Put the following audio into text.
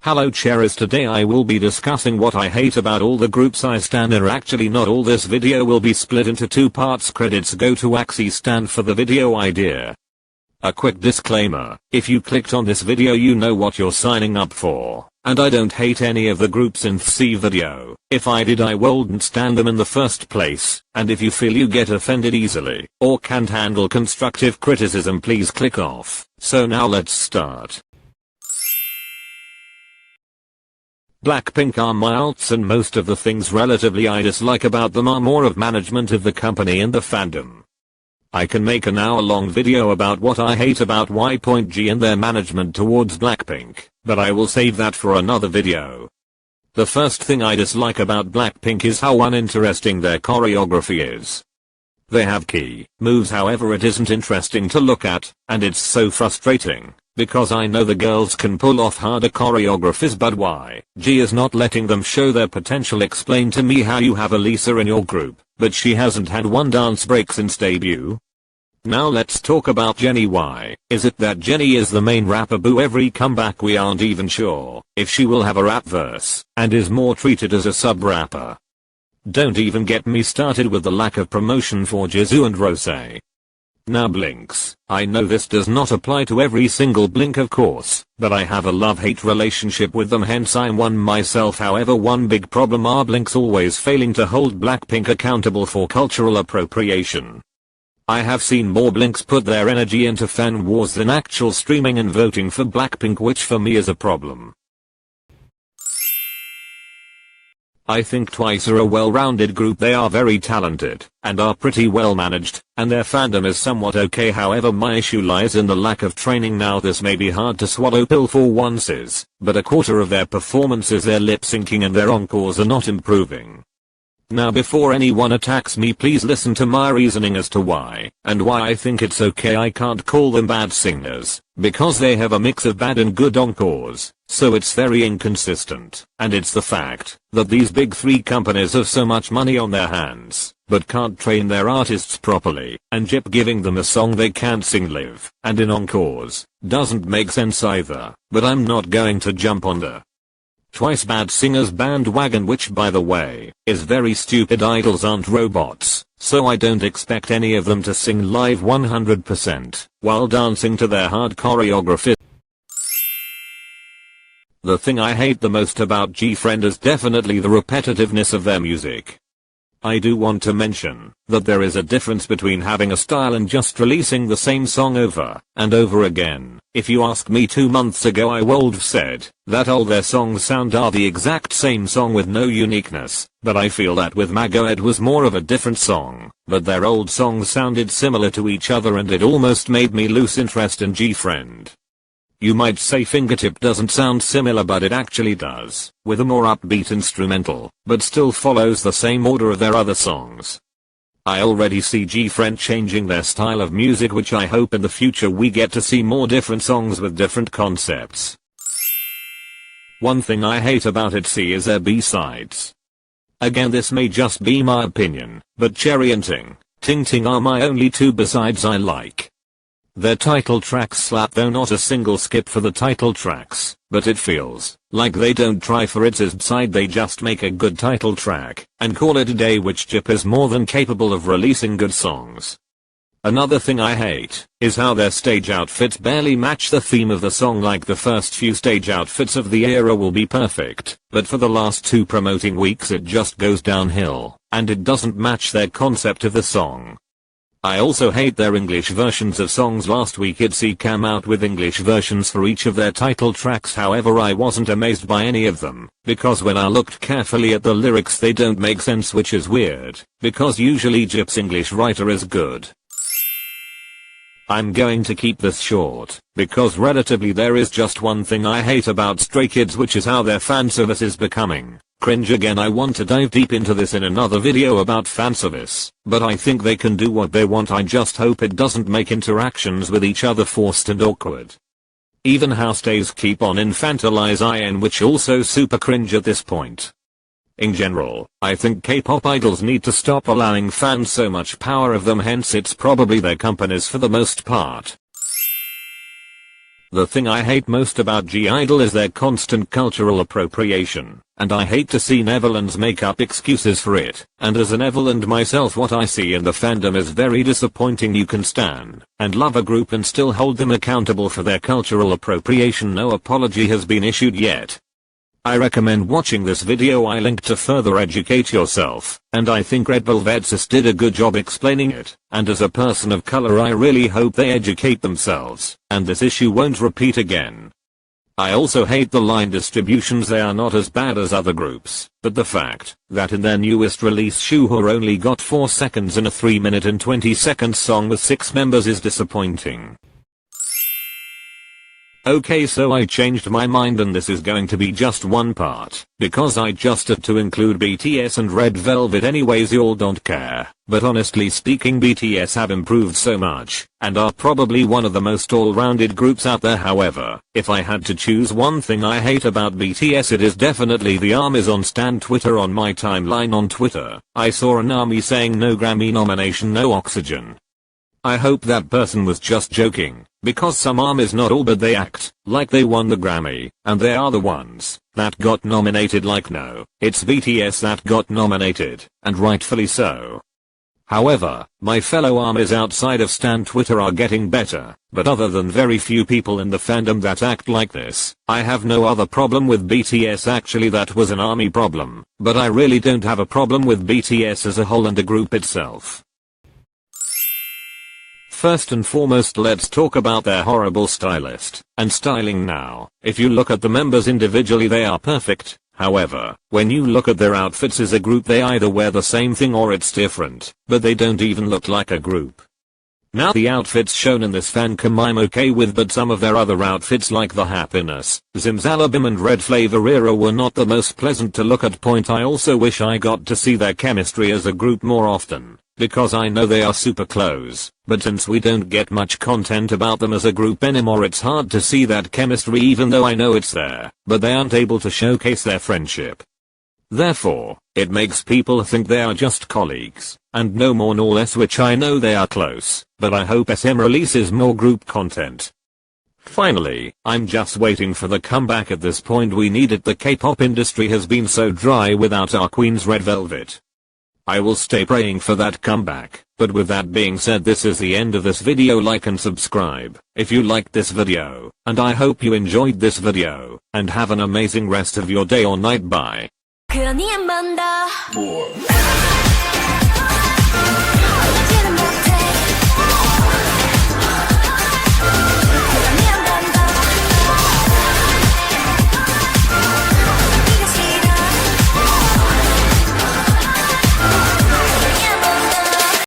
Hello Cherries, today I will be discussing what I hate about all the groups I stan. Actually not all, this video will be split into two parts. Credits go to Axie Stan for the video idea. A quick disclaimer, if you clicked on this video you know what you're signing up for, and I don't hate any of the groups in this video. If I did I wouldn't stan them in the first place, and if you feel you get offended easily, or can't handle constructive criticism, please click off. So now let's start. Blackpink are my alts, and most of the things relatively I dislike about them are more of management of the company and the fandom. I can make an hour-long video about what I hate about Y.G and their management towards Blackpink, but I will save that for another video. The first thing I dislike about Blackpink is how uninteresting their choreography is. They have key moves, however it isn't interesting to look at, and it's so frustrating, because I know the girls can pull off harder choreographies, but Y.G is not letting them show their potential. Explain to me how you have a Lisa in your group, but she hasn't had one dance break since debut. Now let's talk about Jennie. Why is it that Jennie is the main rapper? Every comeback we aren't even sure if she will have a rap verse, and is more treated as a sub-rapper. Don't even get me started with the lack of promotion for Jisoo and Rosé. Now blinks, I know this does not apply to every single blink of course, but I have a love-hate relationship with them, hence I'm one myself. However, one big problem are blinks always failing to hold Blackpink accountable for cultural appropriation. I have seen more blinks put their energy into fan wars than actual streaming and voting for Blackpink, which for me is a problem. I think Twice are a well-rounded group. They are very talented, and are pretty well managed, and their fandom is somewhat okay. However, my issue lies in the lack of training. Now this may be hard to swallow pill for onces, but a quarter of their performances, their lip syncing and their encores are not improving. Now before anyone attacks me, please listen to my reasoning as to why, and why I think it's okay I can't call them bad singers, because they have a mix of bad and good encores, so it's very inconsistent, and it's the fact that these big three companies have so much money on their hands, but can't train their artists properly, and keep giving them a song they can't sing live, and in encores, doesn't make sense either. But I'm not going to jump on the Twice bad singers bandwagon, which by the way, is very stupid. Idols aren't robots, so I don't expect any of them to sing live 100% while dancing to their hard choreography. The thing I hate the most about G-Friend is definitely the repetitiveness of their music. I do want to mention that there is a difference between having a style and just releasing the same song over and over again. If you ask me 2 months ago, I would have said that all their songs sound are the exact same song with no uniqueness, but I feel that with Mago it was more of a different song, but their old songs sounded similar to each other and it almost made me lose interest in G-Friend. You might say Fingertip doesn't sound similar, but it actually does, with a more upbeat instrumental, but still follows the same order of their other songs. I already see G-Friend changing their style of music, which I hope in the future we get to see more different songs with different concepts. One thing I hate about Itzy is their B-sides. Again, this may just be my opinion, but Cherry and Ting Ting are my only two B-sides I like. Their title tracks slap, though not a single skip for the title tracks, but it feels like they don't try for Itzy's side. They just make a good title track and call it a day, which Jip is more than capable of releasing good songs. Another thing I hate is how their stage outfits barely match the theme of the song. Like the first few stage outfits of the era will be perfect, but for the last 2 promoting weeks it just goes downhill, and it doesn't match their concept of the song. I also hate their English versions of songs. Last week Itzy came out with English versions for each of their title tracks, however I wasn't amazed by any of them, because when I looked carefully at the lyrics they don't make sense, which is weird, because usually Jip's English writer is good. I'm going to keep this short, because relatively there is just one thing I hate about Stray Kids, which is how their fan service is becoming cringe. Again, I want to dive deep into this in another video about fanservice, but I think they can do what they want. I just hope it doesn't make interactions with each other forced and awkward. Even how stays keep on infantilize IN, which also super cringe at this point. In general, I think K-pop idols need to stop allowing fans so much power of them, hence it's probably their companies for the most part. The thing I hate most about I-DLE is their constant cultural appropriation, and I hate to see Netherlands make up excuses for it, and as an Netherland myself what I see in the fandom is very disappointing. You can stan and love a group and still hold them accountable for their cultural appropriation. No apology has been issued yet. I recommend watching this video I linked to further educate yourself, and I think Red Velvet Sis did a good job explaining it, and as a person of color I really hope they educate themselves, and this issue won't repeat again. I also hate the line distributions. They are not as bad as other groups, but the fact that in their newest release Chungha only got 4 seconds in a 3-minute and 20-second song with 6 members is disappointing. Okay, so I changed my mind and this is going to be just one part, because I just had to include BTS and Red Velvet anyways. Y'all don't care, but honestly speaking BTS have improved so much, and are probably one of the most all-rounded groups out there. However, if I had to choose one thing I hate about BTS it is definitely the armies on stan Twitter. On my timeline on Twitter, I saw an army saying no Grammy nomination, no oxygen. I hope that person was just joking, because some armies, not all, but they act like they won the Grammy, and they are the ones that got nominated. Like, no, it's BTS that got nominated, and rightfully so. However, my fellow armies outside of stan Twitter are getting better, but other than very few people in the fandom that act like this, I have no other problem with BTS. Actually that was an army problem, but I really don't have a problem with BTS as a whole and the group itself. First and foremost let's talk about their horrible stylist and styling. Now, if you look at the members individually they are perfect, however, when you look at their outfits as a group they either wear the same thing or it's different, but they don't even look like a group. Now the outfits shown in this fancam I'm okay with, but some of their other outfits like the Happiness, Zimzalabim and Red Flavor era were not the most pleasant to look at. I also wish I got to see their chemistry as a group more often, because I know they are super close, but since we don't get much content about them as a group anymore it's hard to see that chemistry, even though I know it's there, but they aren't able to showcase their friendship. Therefore, it makes people think they are just colleagues, and no more nor less, which I know they are close, but I hope SM releases more group content. Finally, I'm just waiting for the comeback. At this point we need it. The K-pop industry has been so dry without our queens Red Velvet. I will stay praying for that comeback, but with that being said this is the end of this video. Like and subscribe if you liked this video, and I hope you enjoyed this video, and have an amazing rest of your day or night. Bye.